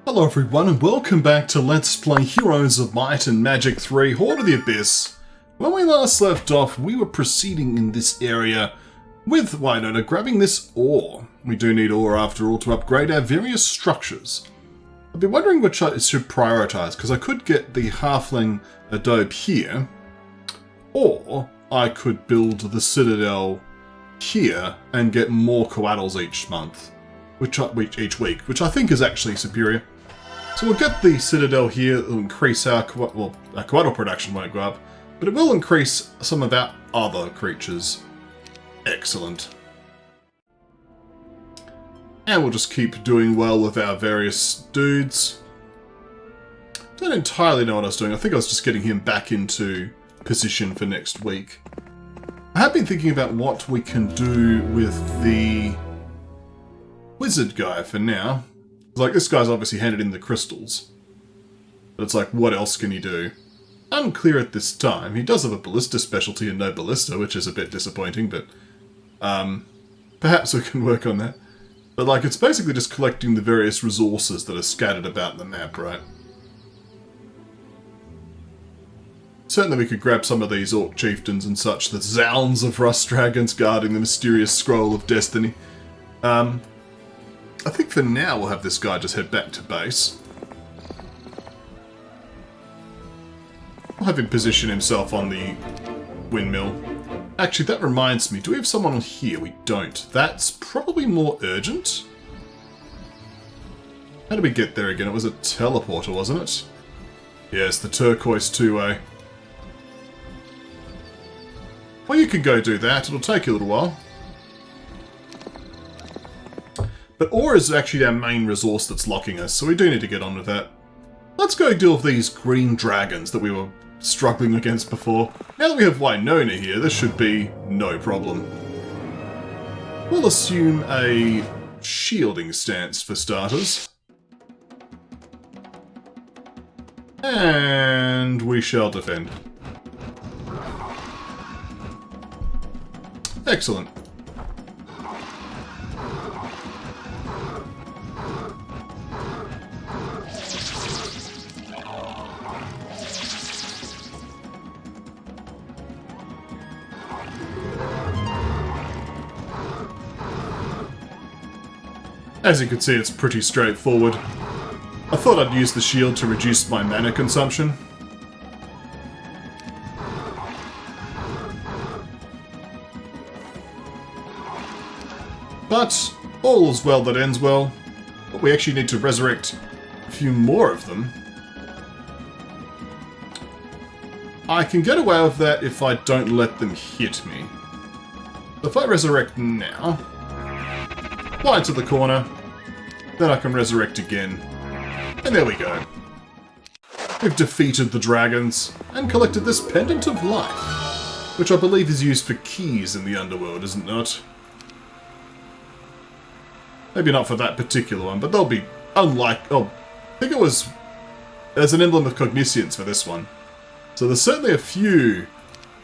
Hello everyone and welcome back to Let's Play Heroes of Might and Magic 3 Horde of the Abyss. When we last left off, we were proceeding in this area with Winona grabbing this ore. We do need ore after all to upgrade our various structures. I've been wondering which I should prioritise, because I could get the Halfling Adobe here, or I could build the Citadel here and get more coattles each month. Each week, which I think is actually superior. So we'll get the Citadel here, it'll increase our coattle production won't go up, but it will increase some of our other creatures. Excellent. And we'll just keep doing well with our various dudes. Don't entirely know what I was doing, I think I was just getting him back into position for next week. I have been thinking about what we can do with the wizard guy for now. Like, this guy's obviously handed in the crystals. But it's like, what else can he do? Unclear at this time. He does have a ballista specialty and no ballista, which is a bit disappointing, but perhaps we can work on that. But like, it's basically just collecting the various resources that are scattered about the map, right? Certainly we could grab some of these orc chieftains and such, the zounds of rust dragons guarding the mysterious scroll of destiny. I think for now we'll have this guy just head back to base. I'll have him position himself on the windmill. Actually, that reminds me, do we have someone on here? We don't. That's probably more urgent. How did we get there again? It was a teleporter, wasn't it? Yes, the turquoise two-way. Well, you can go do that. It'll take you a little while. But ore is actually our main resource that's locking us, so we do need to get on with that. Let's go deal with these green dragons that we were struggling against before. Now that we have Winona here, this should be no problem. We'll assume a shielding stance for starters. And we shall defend. Excellent. As you can see, it's pretty straightforward. I thought I'd use the shield to reduce my mana consumption. But all is well that ends well. But we actually need to resurrect a few more of them. I can get away with that if I don't let them hit me. If I resurrect now, fly to the corner, then I can resurrect again. And there we go. We've defeated the dragons and collected this Pendant of Life, which I believe is used for keys in the underworld, isn't it? Maybe not for that particular one, but they'll be unlike... Oh, I think it was... There's an emblem of Cogniscience for this one. So there's certainly a few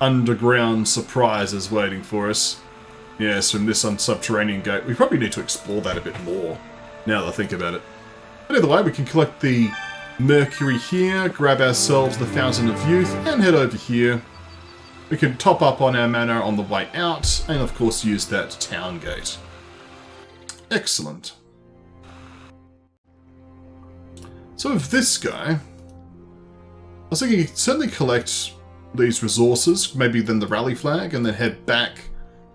underground surprises waiting for us. Yes, from this subterranean gate. We probably need to explore that a bit more, now that I think about it. But either way, we can collect the Mercury here, grab ourselves the Fountain of Youth, and head over here. We can top up on our mana on the way out, and of course use that town gate. Excellent. So with this guy, I was thinking you could certainly collect these resources, maybe then the rally flag, and then head back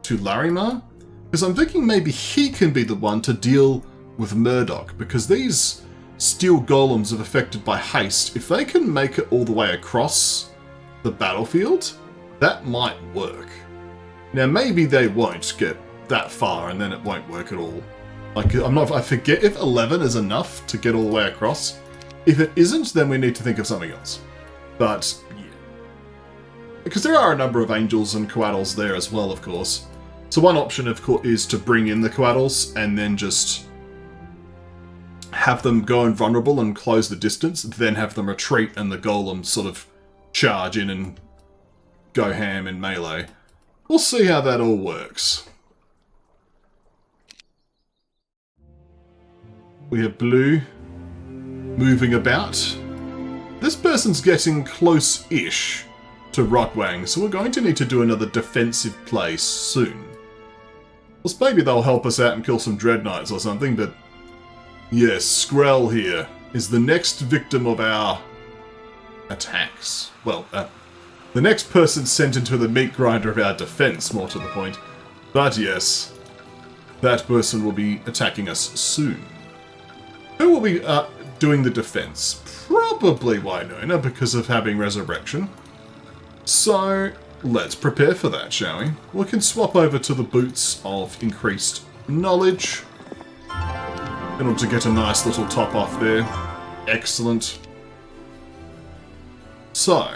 to Larimar, because I'm thinking maybe he can be the one to deal with Murdoch, because these steel golems are affected by haste. If they can make it all the way across the battlefield, that might work. Now maybe they won't get that far and then it won't work at all. Like, I forget if 11 is enough to get all the way across. If it isn't, then we need to think of something else. But yeah, because there are a number of angels and coattles there as well, of course. So one option, of course, is to bring in the coattles and then just have them go invulnerable and close the distance, then have them retreat and the golems sort of charge in and go ham in melee. We'll see how that all works. We have blue. moving about. This person's getting close-ish to Rotwang, so we're going to need to do another defensive play soon. Well, maybe they'll help us out and kill some Dreadknights or something, but yes, Skrell here is the next victim of our attacks. Well, the next person sent into the meat grinder of our defense, more to the point. But yes, that person will be attacking us soon. Who will be doing the defense? Probably Winona, because of having Resurrection. So, let's prepare for that, shall we? We can swap over to the Boots of Increased Knowledge in order to get a nice little top off there. Excellent. So,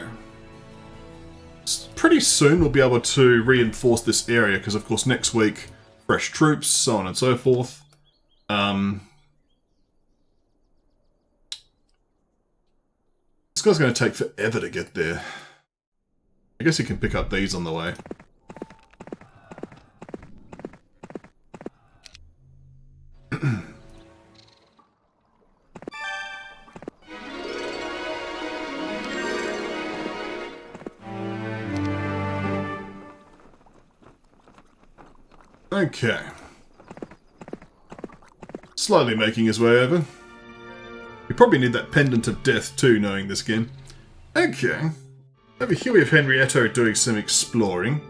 pretty soon we'll be able to reinforce this area, because of course next week, fresh troops, so on and so forth. This guy's going to take forever to get there. I guess he can pick up these on the way. Okay. Slowly making his way over. We probably need that Pendant of Death too, knowing this game. Okay. Over here we have Henrietto doing some exploring.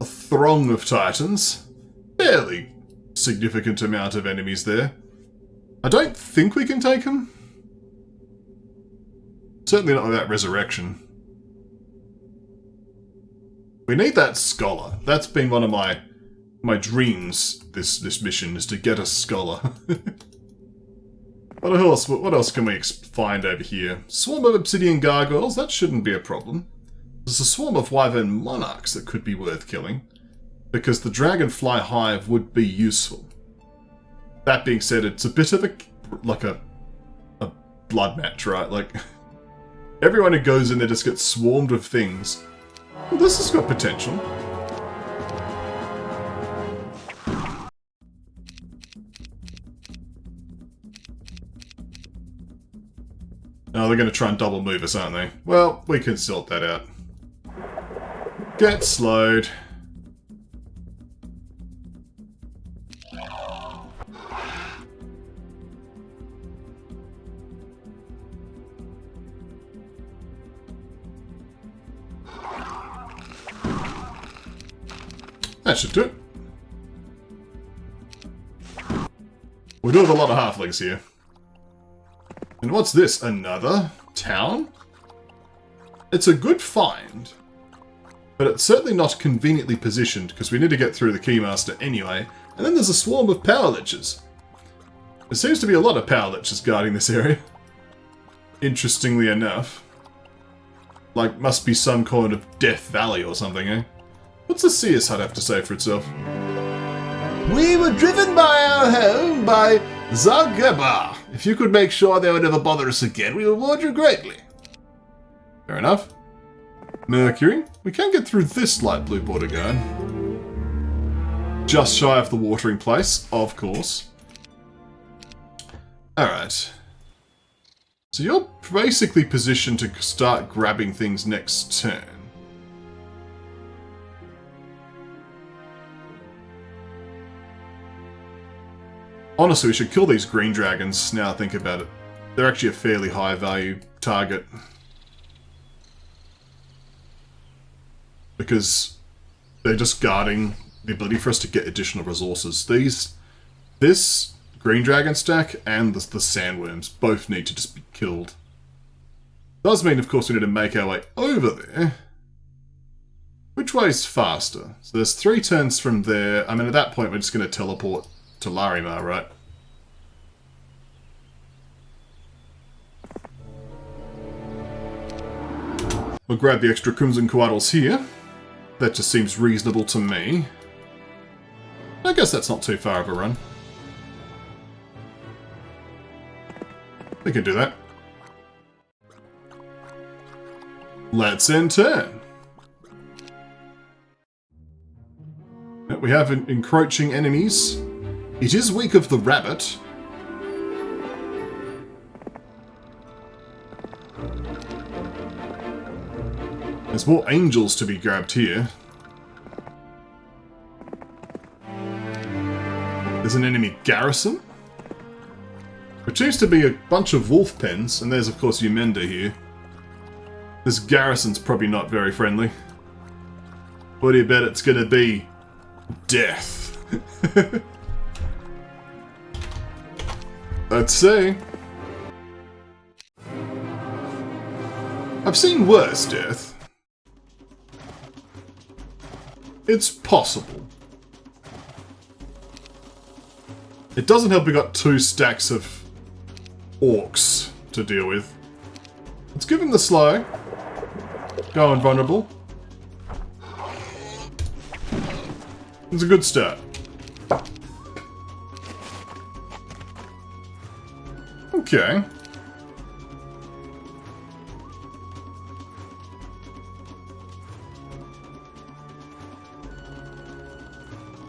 A throng of Titans. Fairly significant amount of enemies there. I don't think we can take them. Certainly not without Resurrection. We need that Scholar. That's been one of my dreams, this mission, is to get a Scholar. What else can we find over here? Swarm of Obsidian Gargoyles, that shouldn't be a problem. There's a swarm of Wyvern Monarchs that could be worth killing, because the Dragonfly Hive would be useful. That being said, it's a bit of a blood match, right? Like, everyone who goes in there just gets swarmed with things. Well, this has got potential. Oh, they're going to try and double move us, aren't they? Well, we can sort that out. Get slowed. That should do it. We do have a lot of halflings here. And what's this? Another town? It's a good find, but it's certainly not conveniently positioned because we need to get through the Keymaster anyway. And then there's a swarm of Power Liches. There seems to be a lot of Power Liches guarding this area. Interestingly enough. Like, must be some kind of Death Valley or something, eh? What's the Seer's Hut have to say for itself? We were driven by our home by Zagaba. If you could make sure they would never bother us again, we reward you greatly. Fair enough. Mercury. We can get through this light blue border guard. Just shy of the watering place, of course. Alright. So you're basically positioned to start grabbing things next turn. Honestly, we should kill these green dragons, now I think about it. They're actually a fairly high value target. Because they're just guarding the ability for us to get additional resources. This green dragon stack and the sandworms both need to just be killed. Does mean, of course, we need to make our way over there. Which way's faster? So there's 3 turns from there. I mean, at that point, we're just going to teleport to Larimar, right? We'll grab the extra Crimson Quaddles here. That just seems reasonable to me. I guess that's not too far of a run. We can do that. Let's end turn. We have encroaching enemies. It is weak of the rabbit. There's more angels to be grabbed here. There's an enemy garrison, which seems to be a bunch of wolf pens, and there's of course Umenda here. This garrison's probably not very friendly. What do you bet it's gonna be? Death. Let's see. I've seen worse death. It's possible. It doesn't help we got 2 stacks of orcs to deal with. Let's give him the slow. Go invulnerable. It's a good start. Okay.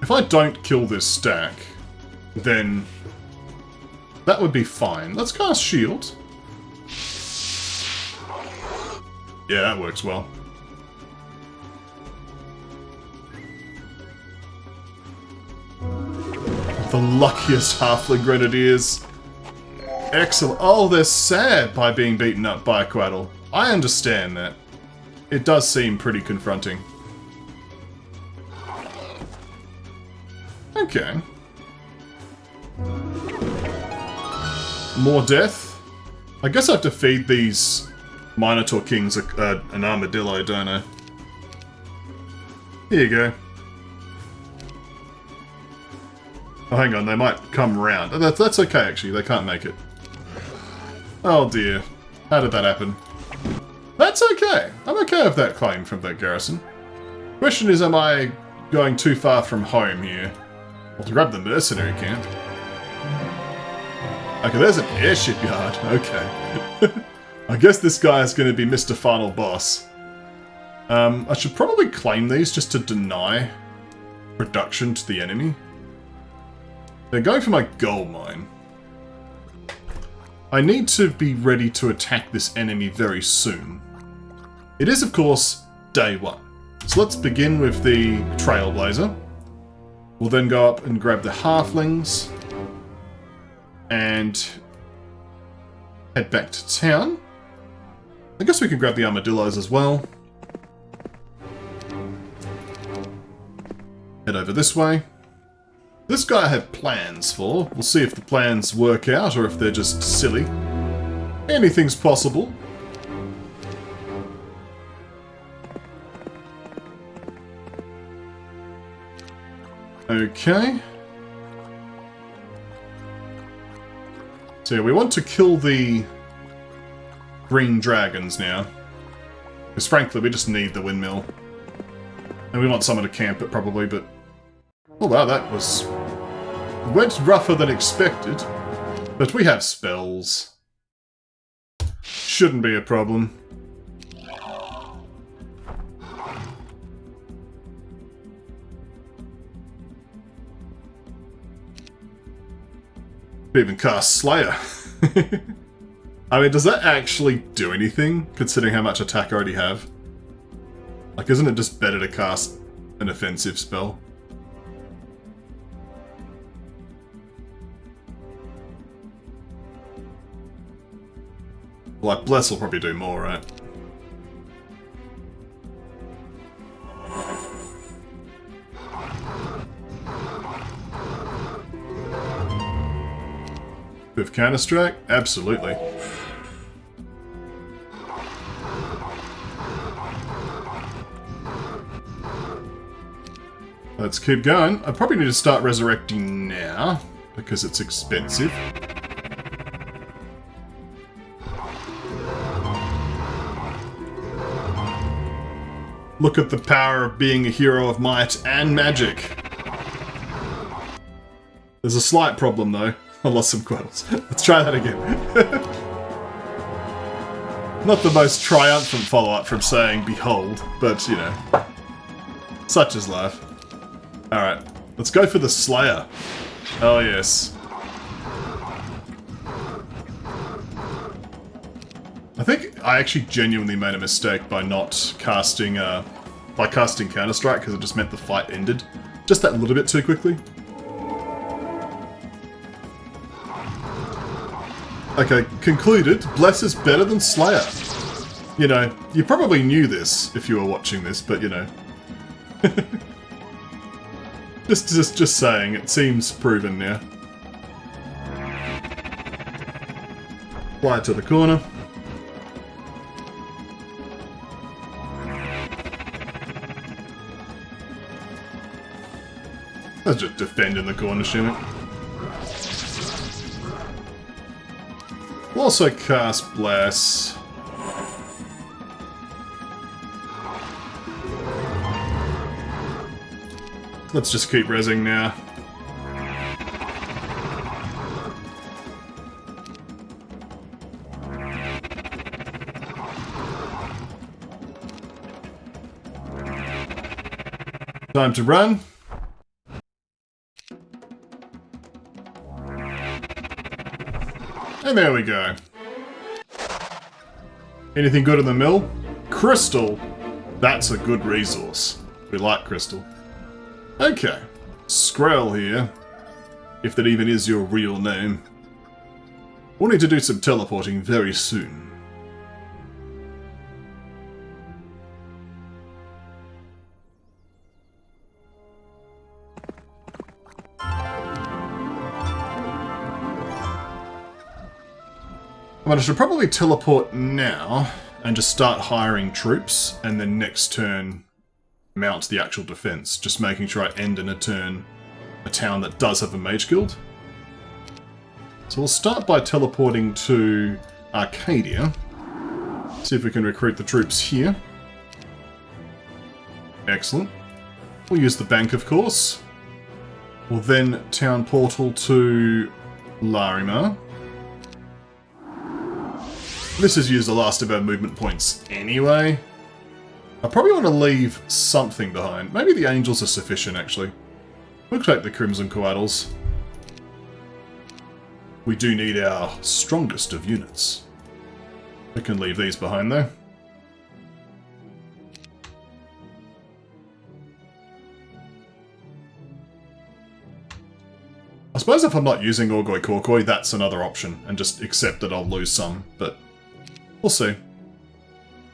If I don't kill this stack, then that would be fine. Let's cast shield. Yeah, that works well. The luckiest halfling grenadiers. Excellent. Oh, they're sad by being beaten up by a Quaddle. I understand that. It does seem pretty confronting. Okay. More death? I guess I have to feed these Minotaur Kings an armadillo, don't I? Here you go. Oh, hang on, they might come round. Oh, that's okay, actually. They can't make it. Oh, dear. How did that happen? That's okay. I'm okay with that claim from that garrison. Question is, am I going too far from home here? Well, to grab the mercenary camp. Okay, there's an airship yard. Okay. I guess this guy is going to be Mr. Final Boss. I should probably claim these just to deny production to the enemy. They're going for my gold mine. I need to be ready to attack this enemy very soon. It is, of course, day 1. So let's begin with the Trailblazer. We'll then go up and grab the halflings. And head back to town. I guess we can grab the armadillos as well. Head over this way. This guy I have plans for. We'll see if the plans work out or if they're just silly. Anything's possible. Okay. So yeah, we want to kill the green dragons now. Because frankly, we just need the windmill. And we want someone to camp it probably, but... Oh wow, that went rougher than expected. But we have spells. Shouldn't be a problem. We even cast Slayer. I mean, does that actually do anything, considering how much attack I already have? Like, isn't it just better to cast an offensive spell? Like, Bless will probably do more, right? With Counter-Strike? Absolutely. Let's keep going. I probably need to start resurrecting now, because it's expensive. Look at the power of being a hero of might and magic. There's a slight problem though. I lost some quaddles. Let's try that again. Not the most triumphant follow-up from saying behold, but you know. Such is life. Alright, let's go for the Slayer. Oh yes. I think I actually genuinely made a mistake by not casting, Counter-Strike, because it just meant the fight ended just that little bit too quickly. Okay, concluded. Bless is better than Slayer. You know, you probably knew this if you were watching this, but you know. just saying, it seems proven now. Fly it to the corner. Let's just defend in the corner, shouldn't it? We'll also cast Bless. Let's just keep rezzing now. Time to run. And there we go. Anything good in the mill? Crystal! That's a good resource. We like crystal. Okay. Skrell here. If that even is your real name. We'll need to do some teleporting very soon. But I should probably teleport now and just start hiring troops, and then next turn mount the actual defense, just making sure I end in a turn a town that does have a mage guild. So we'll start by teleporting to Arcadia. See if we can recruit the troops here. Excellent. We'll use the bank, of course. We'll then town portal to Larimar. This has used the last of our movement points anyway. I probably want to leave something behind. Maybe the angels are sufficient, actually. We'll take the Crimson Coatls. We do need our strongest of units. We can leave these behind, though. I suppose if I'm not using Orgoi Korkoi, that's another option, and just accept that I'll lose some, but we'll see.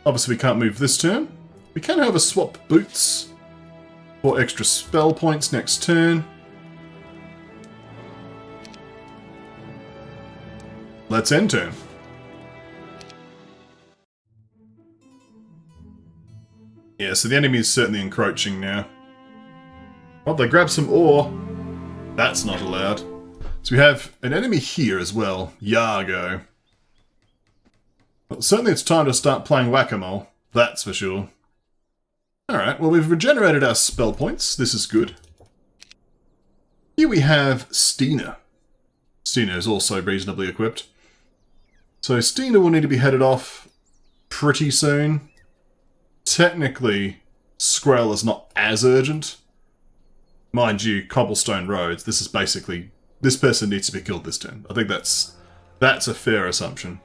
Obviously we can't move this turn. We can, however, swap boots for extra spell points next turn. Let's end turn. Yeah, so the enemy is certainly encroaching now. Oh, they grab some ore. That's not allowed. So we have an enemy here as well, Yargo. Well, certainly it's time to start playing Whack-A-Mole, that's for sure. Alright, well we've regenerated our spell points, this is good. Here we have Stina. Stina is also reasonably equipped. So Stina will need to be headed off pretty soon. Technically, Skrell is not as urgent. Mind you, cobblestone roads, this is basically... this person needs to be killed this turn. I think that's a fair assumption.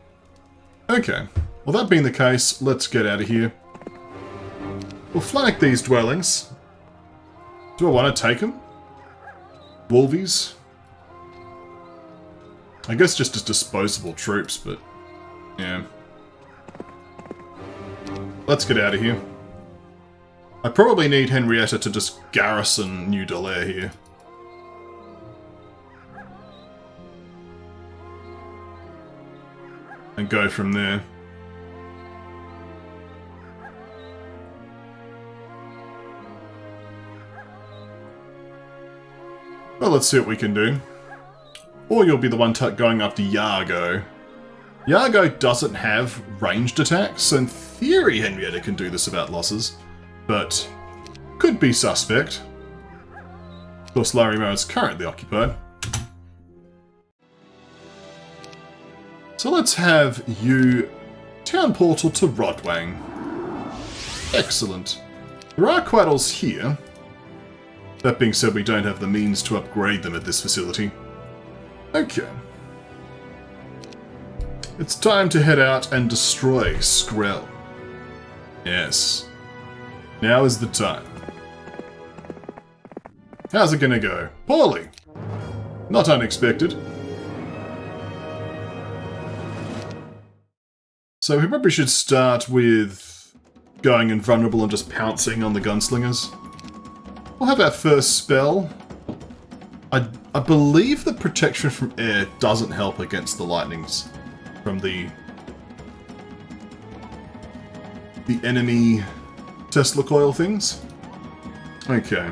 Okay, well that being the case, let's get out of here. We'll flank these dwellings. Do I want to take them? Wolvies? I guess just as disposable troops, but yeah. Let's get out of here. I probably need Henrietta to just garrison New Delaire here. And go from there. Well, let's see what we can do. Or you'll be the one going after Yargo. Yargo doesn't have ranged attacks, so in theory Henrietta can do this without losses. But could be suspect. Of course, Larimar is currently occupied. So let's have you town portal to Rodwang. Excellent. There are Quaddles here. That being said, we don't have the means to upgrade them at this facility. Okay. It's time to head out and destroy Skrell. Yes. Now is the time. How's it gonna go? Poorly. Not unexpected. So we probably should start with going invulnerable and just pouncing on the gunslingers. We'll have our first spell. I believe the protection from air doesn't help against the lightnings from the enemy Tesla coil things. Okay.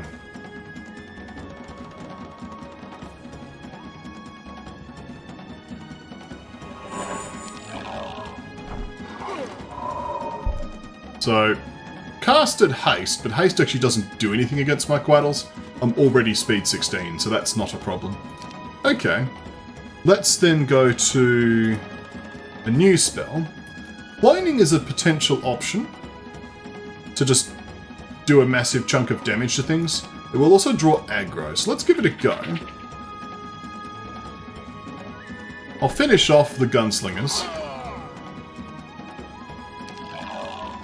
So, casted Haste, but Haste actually doesn't do anything against my Quaddles. I'm already speed 16, so that's not a problem. Okay. Let's then go to a new spell. Lightning is a potential option to just do a massive chunk of damage to things. It will also draw aggro, so let's give it a go. I'll finish off the gunslingers.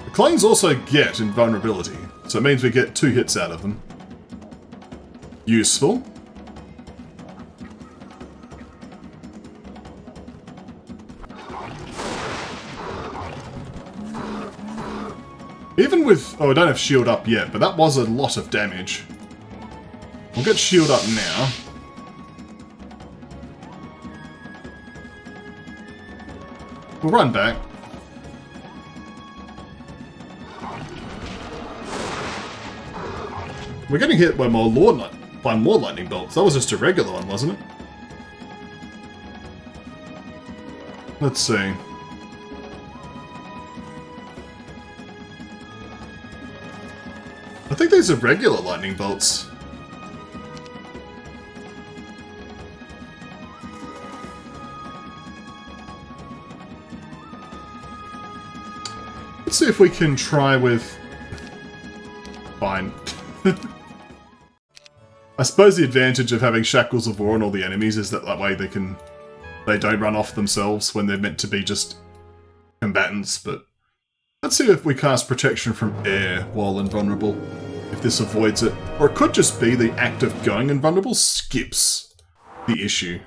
The clones also get invulnerability, so it means we get 2 hits out of them. Useful. Even with... oh, I don't have shield up yet, but that was a lot of damage. We'll get shield up now. We'll run back. We're getting hit by more lightning bolts. That was just a regular one, wasn't it? Let's see. I think these are regular lightning bolts. Let's see if we can try with... fine. I suppose the advantage of having Shackles of War on all the enemies is that way they don't run off themselves when they're meant to be just combatants, but let's see if we cast Protection from Air while invulnerable, if this avoids it. Or it could just be the act of going invulnerable skips the issue.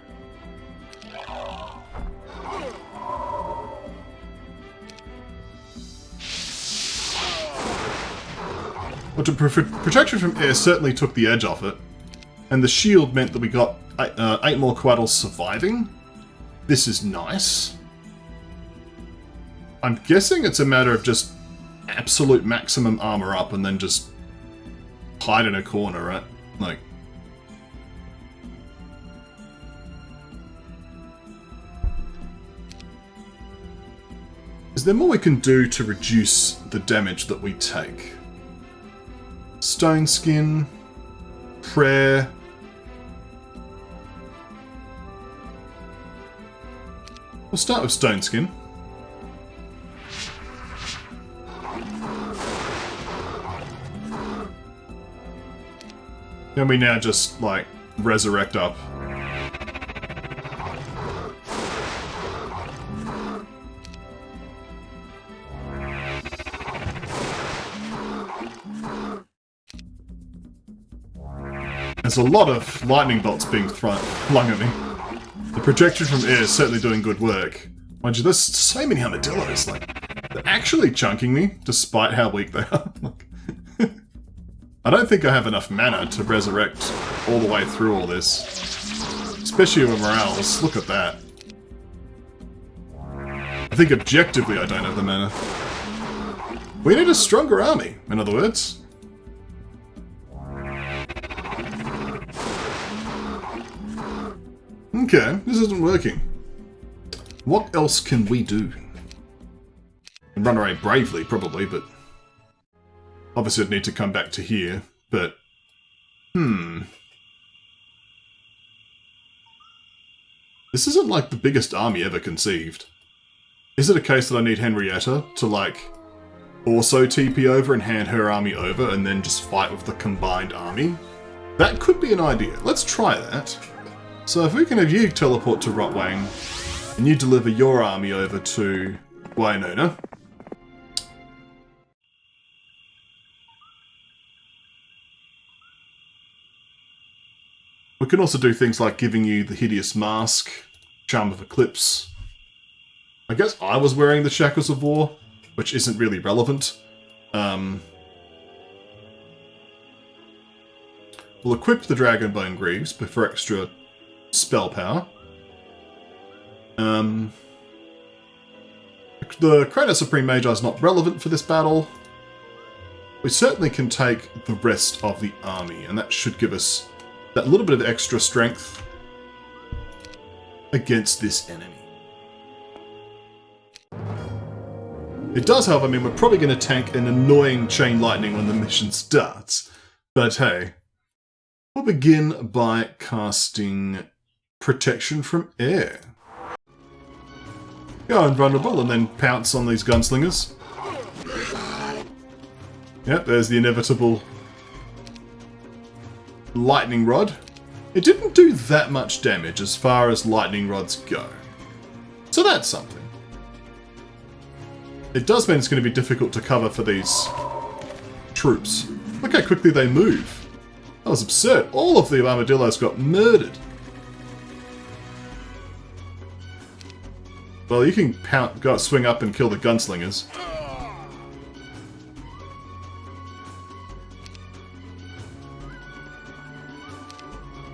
Well, Protection from Air certainly took the edge off it, and the shield meant that we got 8 more Quaddles surviving. This is nice. I'm guessing it's a matter of just absolute maximum armor up and then just hide in a corner, right? Like... is there more we can do to reduce the damage that we take? Stone Skin, Prayer. We'll start with Stone Skin. Can we now just, like, resurrect up? There's a lot of lightning bolts being flung at me. The protection from air is certainly doing good work. Mind you, there's so many armadillos, like, they're actually chunking me, despite how weak they are. I don't think I have enough mana to resurrect all the way through all this. Especially with morales, look at that. I think objectively I don't have the mana. We need a stronger army, in other words. Okay, this isn't working. What else can we do? And run away bravely, probably, but... obviously I'd need to come back to here, but... This isn't like the biggest army ever conceived. Is it a case that I need Henrietta to, like, also TP over and hand her army over and then just fight with the combined army? That could be an idea. Let's try that. So if we can have you teleport to Rotwang, And you deliver your army over to Wainona. We can also do things like giving you the Hideous Mask, Charm of Eclipse. I guess I was wearing the Shackles of War, which isn't really relevant. We'll equip the Dragonbone Greaves for extra spell power. The Kratos Supreme Magi is not relevant for this battle. We certainly can take the rest of the army, and that should give us that little bit of extra strength against this enemy. It does, however, mean we're probably going to tank an annoying chain lightning when the mission starts. But hey, we'll begin by casting Protection from Air. Go invulnerable and then pounce on these gunslingers. Yep, there's the inevitable lightning rod. It didn't do that much damage as far as lightning rods go. So that's something. It does mean it's going to be difficult to cover for these troops. Look how quickly they move. That was absurd. All of the armadillos got murdered. Well, you can go swing up and kill the gunslingers.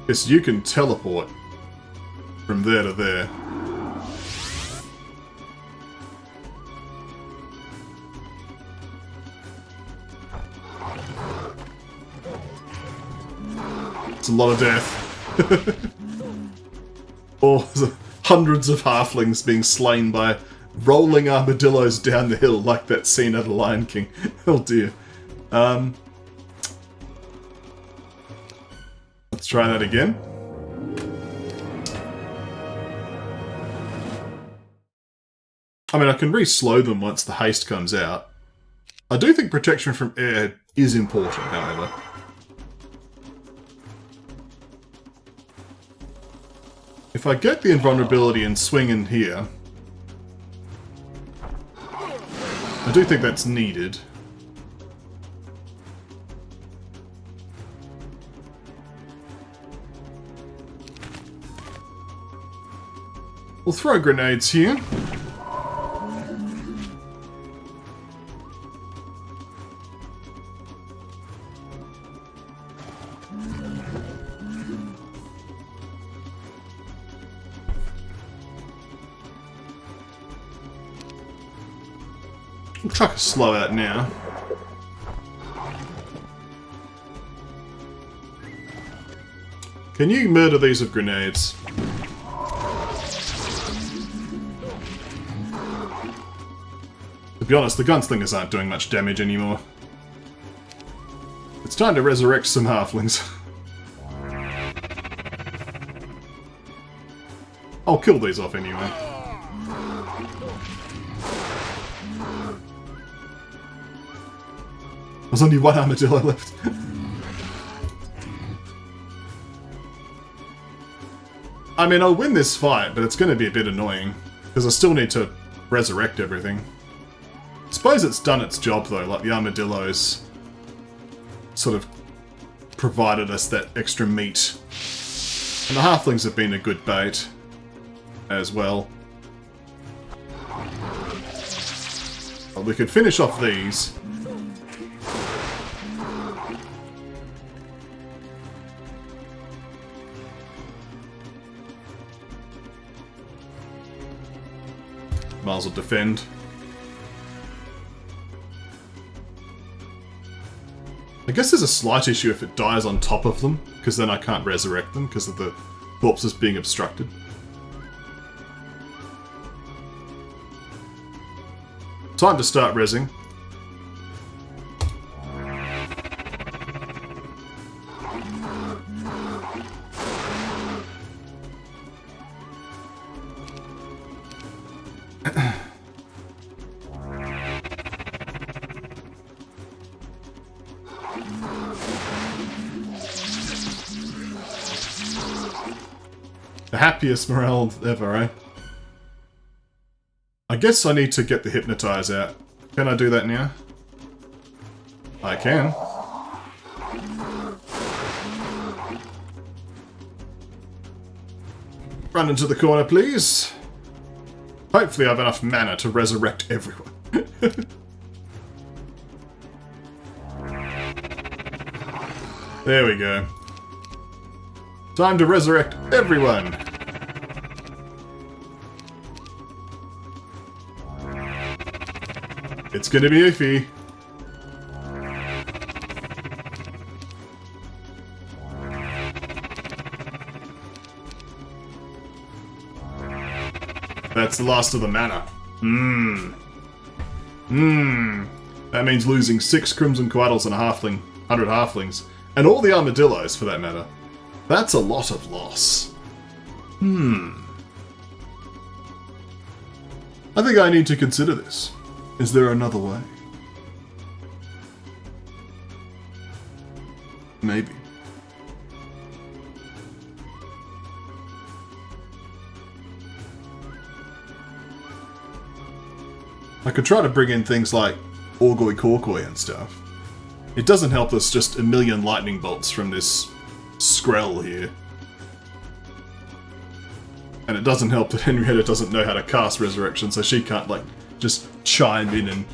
Yes, you can teleport from there to there. It's a lot of death. Or hundreds of halflings being slain by rolling armadillos down the hill like that scene at The Lion King. Oh dear. Let's try that again. I mean, I can re-slow them once the haste comes out. I do think protection from air is important, however. If I get the invulnerability and swing in here, I do think that's needed. We'll throw grenades here. We'll chuck a slow out now. Can you murder these with grenades? To be honest, the gunslingers aren't doing much damage anymore. It's time to resurrect some halflings. I'll kill these off anyway. There's only one armadillo left. I mean, I'll win this fight, but it's going to be a bit annoying, because I still need to resurrect everything. I suppose it's done its job, though, like the armadillos sort of provided us that extra meat. And the halflings have been a good bait as well. Well, we could finish off these. Might as well defend. I guess there's a slight issue if it dies on top of them, because then I can't resurrect them because of the corpses being obstructed. Time to start rezzing. The happiest morale ever, eh? I guess I need to get the hypnotize out. Can I do that now? I can. Run into the corner, please. Hopefully I have enough mana to resurrect everyone. There we go. Time to resurrect everyone. It's gonna be iffy. That's the last of the mana. That means losing 6 Crimson Quaddles and a halfling, 100 halflings, and all the armadillos for that matter. That's a lot of loss. I think I need to consider this. Is there another way? Maybe. I could try to bring in things like Orgoi Korkoi and stuff. It doesn't help us just a million lightning bolts from this Skrell here. And it doesn't help that Henrietta doesn't know how to cast Resurrection, so she can't, like, just chime in and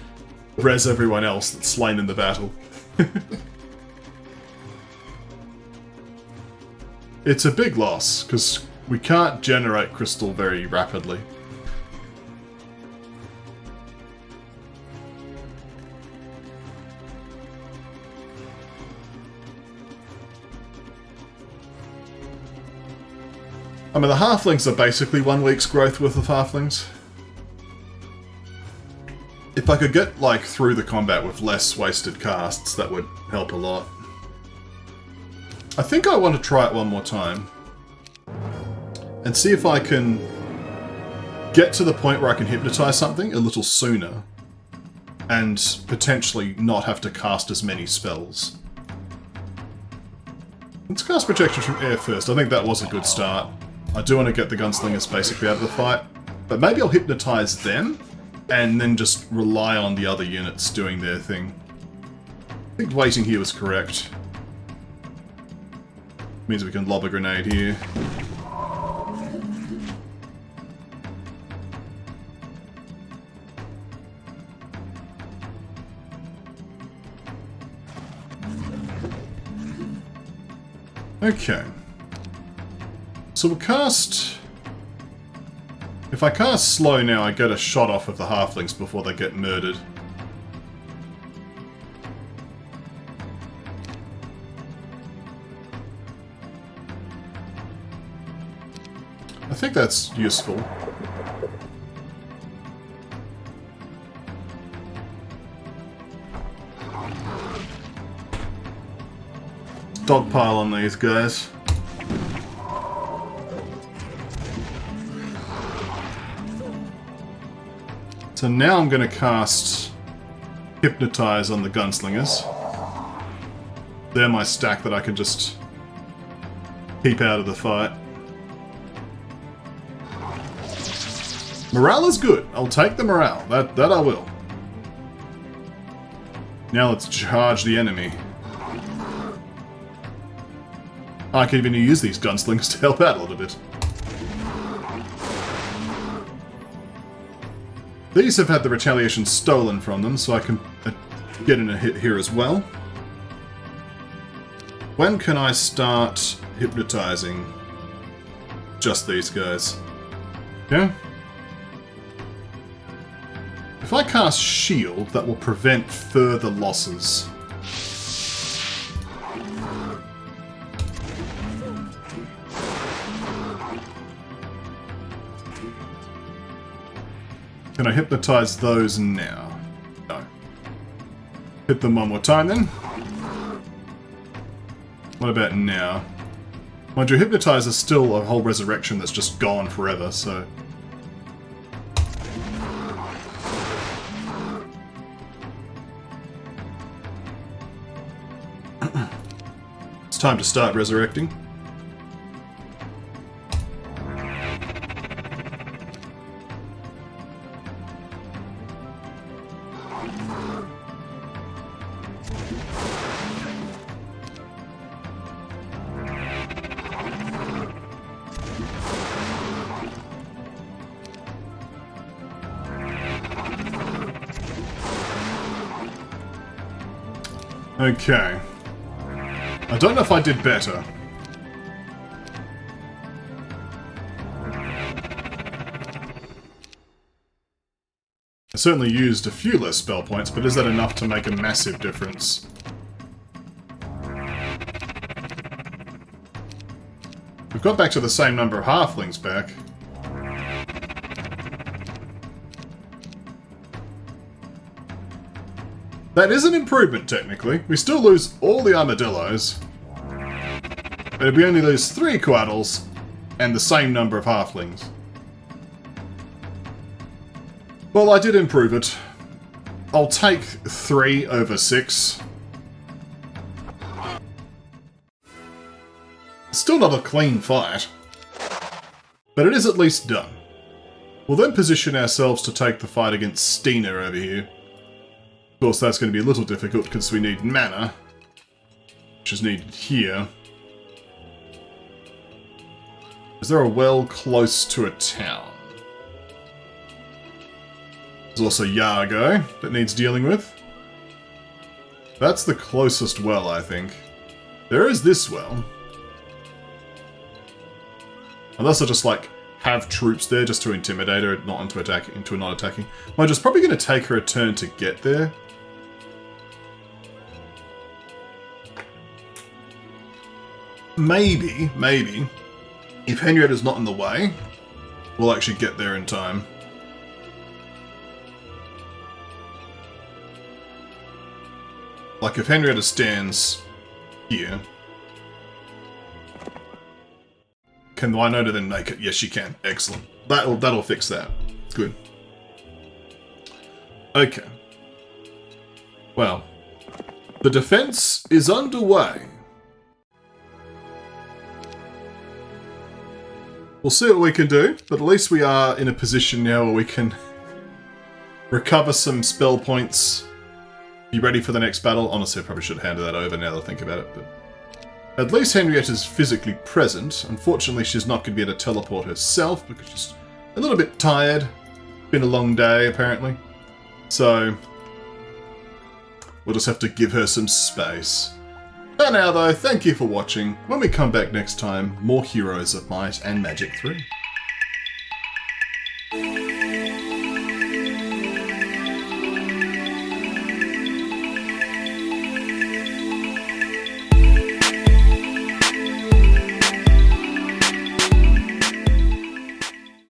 res everyone else that's slain in the battle. It's a big loss, because we can't generate crystal very rapidly. I mean, the halflings are basically 1 week's growth worth of halflings. If I could get, like, through the combat with less wasted casts, that would help a lot. I think I want to try it one more time. And see if I can get to the point where I can hypnotize something a little sooner. And potentially not have to cast as many spells. Let's cast Protection from Air first. I think that was a good start. I do want to get the gunslingers basically out of the fight, but maybe I'll hypnotize them, and then just rely on the other units doing their thing. I think waiting here was correct. Means we can lob a grenade here. Okay. So we'll cast... If I cast slow now, I get a shot off of the halflings before they get murdered. I think that's useful. Dogpile on these guys. So now I'm going to cast Hypnotize on the gunslingers. They're my stack that I can just keep out of the fight. Morale is good. I'll take the morale. That I will. Now let's charge the enemy. I can even use these gunslingers to help out a little bit. These have had the retaliation stolen from them, so I can get in a hit here as well. When can I start hypnotizing just these guys? Yeah? If I cast Shield, that will prevent further losses. Can I hypnotize those now? No. Hit them one more time then. What about now? Mind you, hypnotize is still a whole resurrection that's just gone forever, so... It's time to start resurrecting. Okay. I don't know if I did better. I certainly used a few less spell points, but is that enough to make a massive difference? We've got back to the same number of halflings back. That is an improvement, technically. We still lose all the armadillos. But we only lose 3 quaddles and the same number of halflings. Well, I did improve it. I'll take 3 over 6. Still not a clean fight. But it is at least done. We'll then position ourselves to take the fight against Stina over here. Of course, that's going to be a little difficult because we need mana, which is needed here. Is there a well close to a town? There's also Yargo that needs dealing with. That's the closest well, I think. There is this well. Unless I just, like, have troops there just to intimidate her, not into not attacking. Mind, it's probably going to take her a turn to get there. Maybe, if Henrietta's not in the way, we'll actually get there in time. Like, if Henrietta stands here... Can Wynota then make it? Yes, she can. Excellent. That'll fix that. Good. Okay. Well, the defense is underway. We'll see what we can do, but at least we are in a position now where we can recover some spell points. Be ready for the next battle. Honestly, I probably should have handed that over now that I think about it, but... At least Henrietta's physically present. Unfortunately, she's not going to be able to teleport herself because she's a little bit tired. Been a long day, apparently. So, we'll just have to give her some space. For now, though, thank you for watching. When we come back next time, more Heroes of Might and Magic 3.